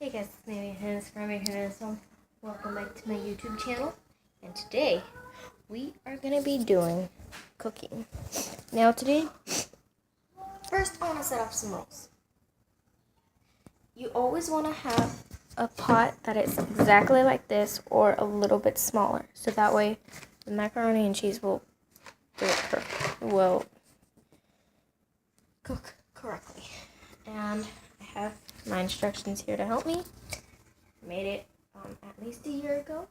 Hey guys, it's me, Hannah from Hannah. Welcome back to my YouTube channel. And today, we are going to be doing cooking. Now today, first I want to set up some rules. You always want to have a pot that is exactly like this or a little bit smaller. So that way, the macaroni and cheese will cook correctly. And I have my instructions here to help me. I made it at least a year ago.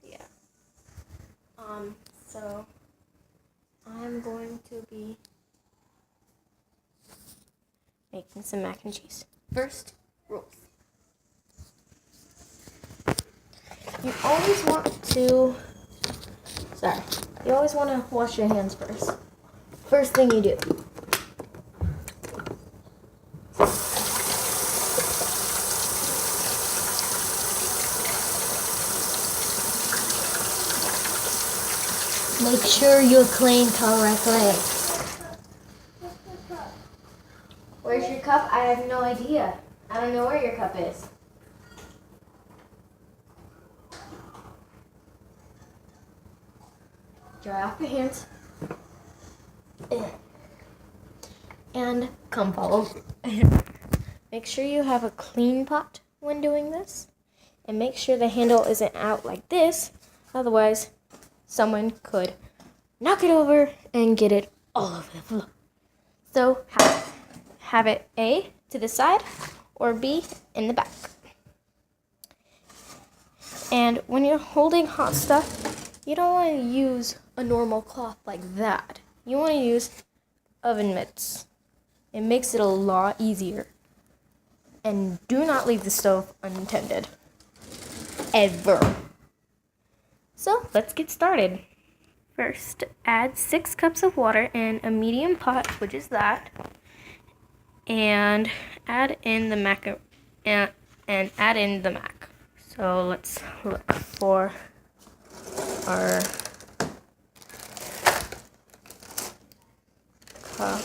Yeah. So I'm going to be making some mac and cheese. First, rules. You always want to wash your hands first. First thing you do. Make sure you clean correctly. Where's your cup? I have no idea. I don't know where your cup is. Dry off your hands. And come follow. Make sure you have a clean pot when doing this. And make sure the handle isn't out like this. Otherwise, someone could knock it over and get it all over the floor. So have it A to the side or B in the back. And when you're holding hot stuff, you don't want to use a normal cloth like that. You want to use oven mitts. It makes it a lot easier. And do not leave the stove unattended. Ever. So let's get started. First, add 6 cups of water in a medium pot, which is that, and add in the mac. So let's look for our cup.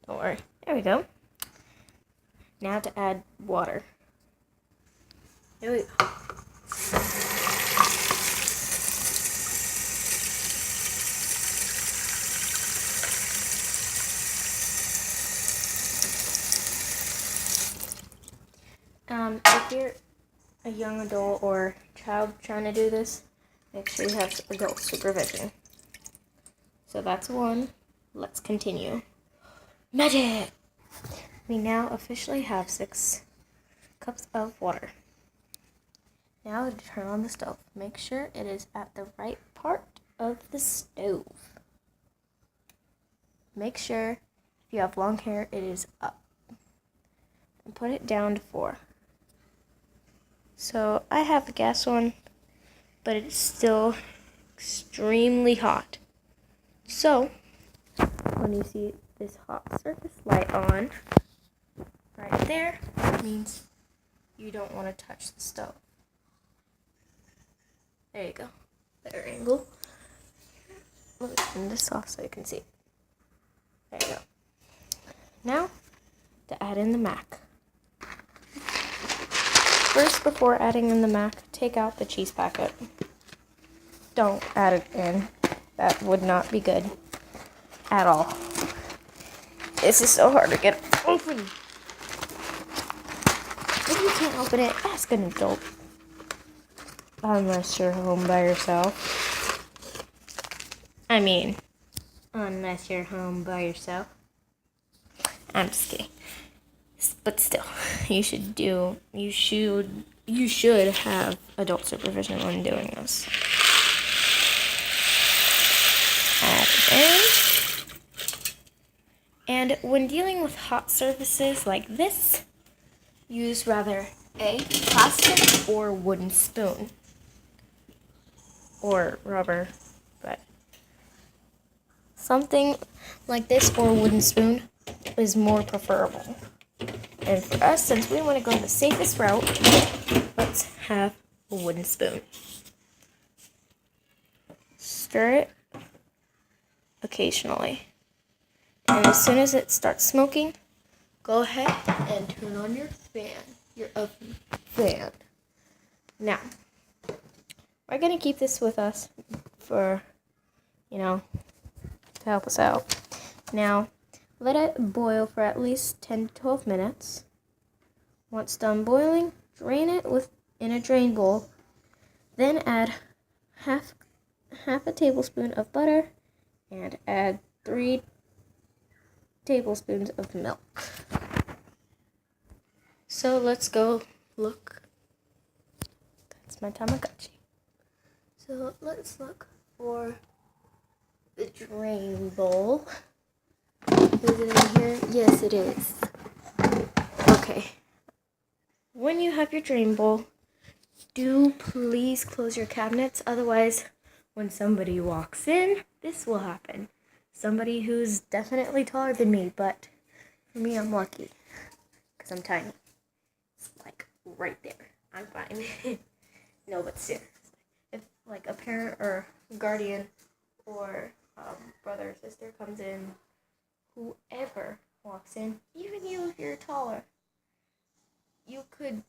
Don't worry. There we go. Now to add water. Here we go. If you're a young adult or child trying to do this, make sure you have adult supervision. So that's 1. Let's continue. Magic! We now officially have 6 cups of water. Now to turn on the stove. Make sure it is at the right part of the stove. Make sure if you have long hair, it is up. And put it down to 4. So I have the gas on, but it's still extremely hot. So when you see this hot surface light on right there, it means you don't want to touch the stove. There you go. Better angle. Let me turn this off so you can see. There you go. Now to add in the mac. First, before adding in the mac, take out the cheese packet. Don't add it in. That would not be good at all. This is so hard to get open. If you can't open it, ask an adult. Unless you're home by yourself. Unless you're home by yourself. I'm just kidding. But still, you should have adult supervision when doing this. Add it in. And when dealing with hot surfaces like this, use rather a plastic or wooden spoon. Or rubber, but something like this or a wooden spoon is more preferable. And for us, since we want to go the safest route, let's have a wooden spoon. Stir it occasionally. And as soon as it starts smoking, go ahead and turn on your fan, your oven fan. Now, we're going to keep this with us for, to help us out. Now, let it boil for at least 10 to 12 minutes. Once done boiling, drain it in a drain bowl. Then add half a tablespoon of butter and add 3 tablespoons of milk. So let's go look. That's my Tamagotchi. So let's look for the drain bowl. Is it in here? Yes, it is. Okay. When you have your drain bowl, do please close your cabinets. Otherwise, when somebody walks in, this will happen. Somebody who's definitely taller than me, but for me, I'm lucky because I'm tiny. It's like right there. I'm fine. No, but seriously, if like a parent or guardian or brother or sister comes in, whoever walks in, even you if you're taller, you could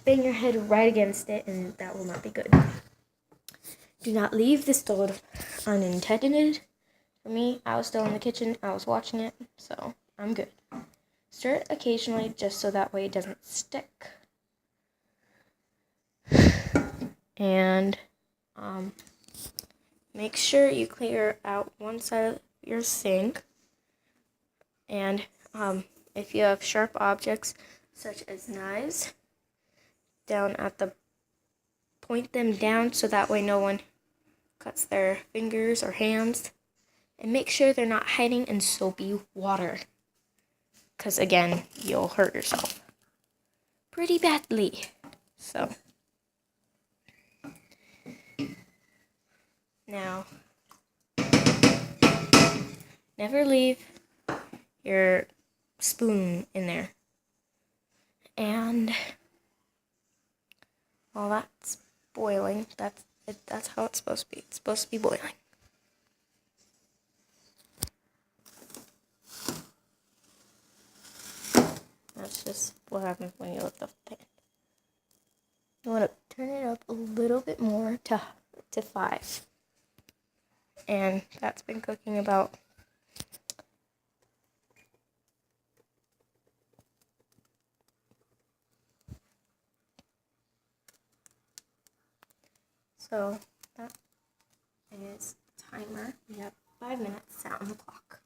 bang your head right against it, and that will not be good. Do not leave the stove unattended. For me, I was still in the kitchen, I was watching it, so I'm good. Stir it occasionally just so that way it doesn't stick. And make sure you clear out one side of your sink. And if you have sharp objects such as knives, point them down so that way no one cuts their fingers or hands. And make sure they're not hiding in soapy water, because again, you'll hurt yourself pretty badly. So now, never leave your spoon in there. And while that's boiling, that's how it's supposed to be. It's supposed to be boiling. That's just what happens when you lift up the pan. You want to turn it up a little bit more to 5. And that's been cooking about so that is timer. We have 5 minutes set on the clock.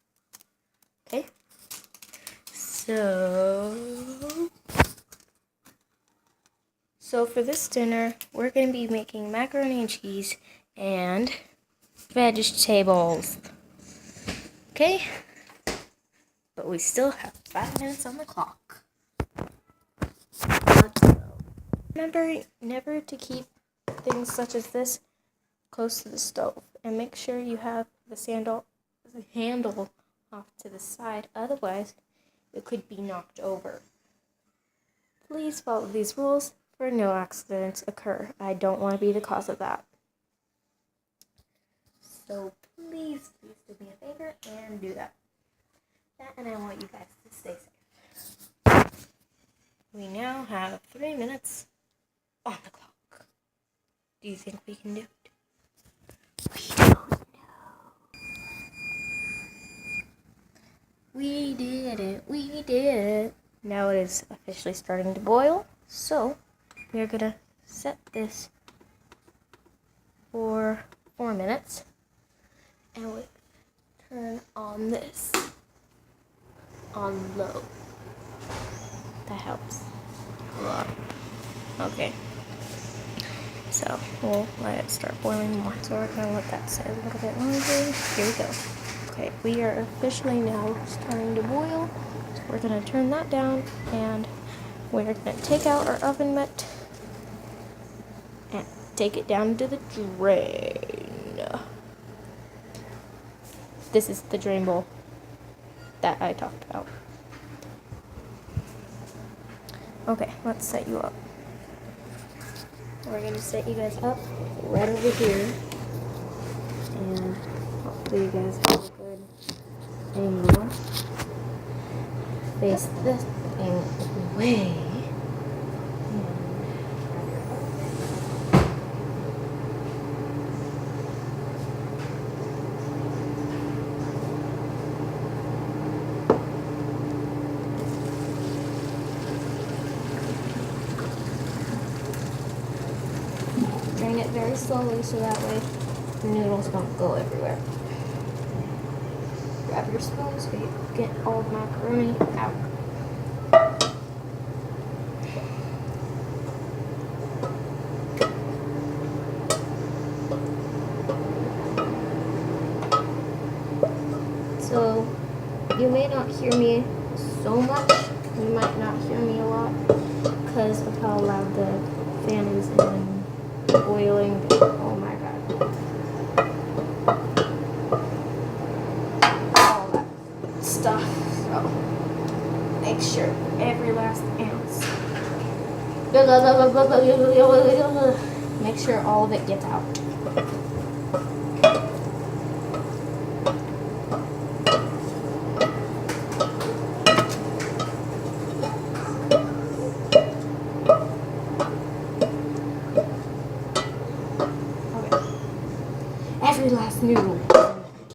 Okay. So for this dinner, we're going to be making macaroni and cheese and vegetables. Okay? But we still have 5 minutes on the clock. Let's go. Remember never to keep things such as this close to the stove. And make sure you have the handle off to the side. Otherwise, it could be knocked over. Please follow these rules for no accidents occur. I don't want to be the cause of that. So please do me a favor and do that. And I want you guys to stay safe. We now have 3 minutes on the clock. Do you think we can do it? We don't know. We did it. We did it. Now it is officially starting to boil. So we are going to set this for 4 minutes. And we turn on this on low. That helps a lot. Okay. So we'll let it start boiling more. So we're going to let that sit a little bit longer. Here we go. Okay, we are officially now starting to boil. So we're going to turn that down and we're going to take out our oven mitt and take it down to the drain. This is the drain bowl that I talked about. Okay, let's set you up. We're going to set you guys up right over here. And hopefully you guys have a good angle. face this thing away. Drain it very slowly so that way the noodles don't go everywhere. Grab your spoon so you get all the macaroni out. So you may not hear me so much. You might not hear me a lot because of how loud the fan is and boiling. Oh my god. All that stuff. So make sure every last ounce. Make sure all of it gets out. Every last noodle.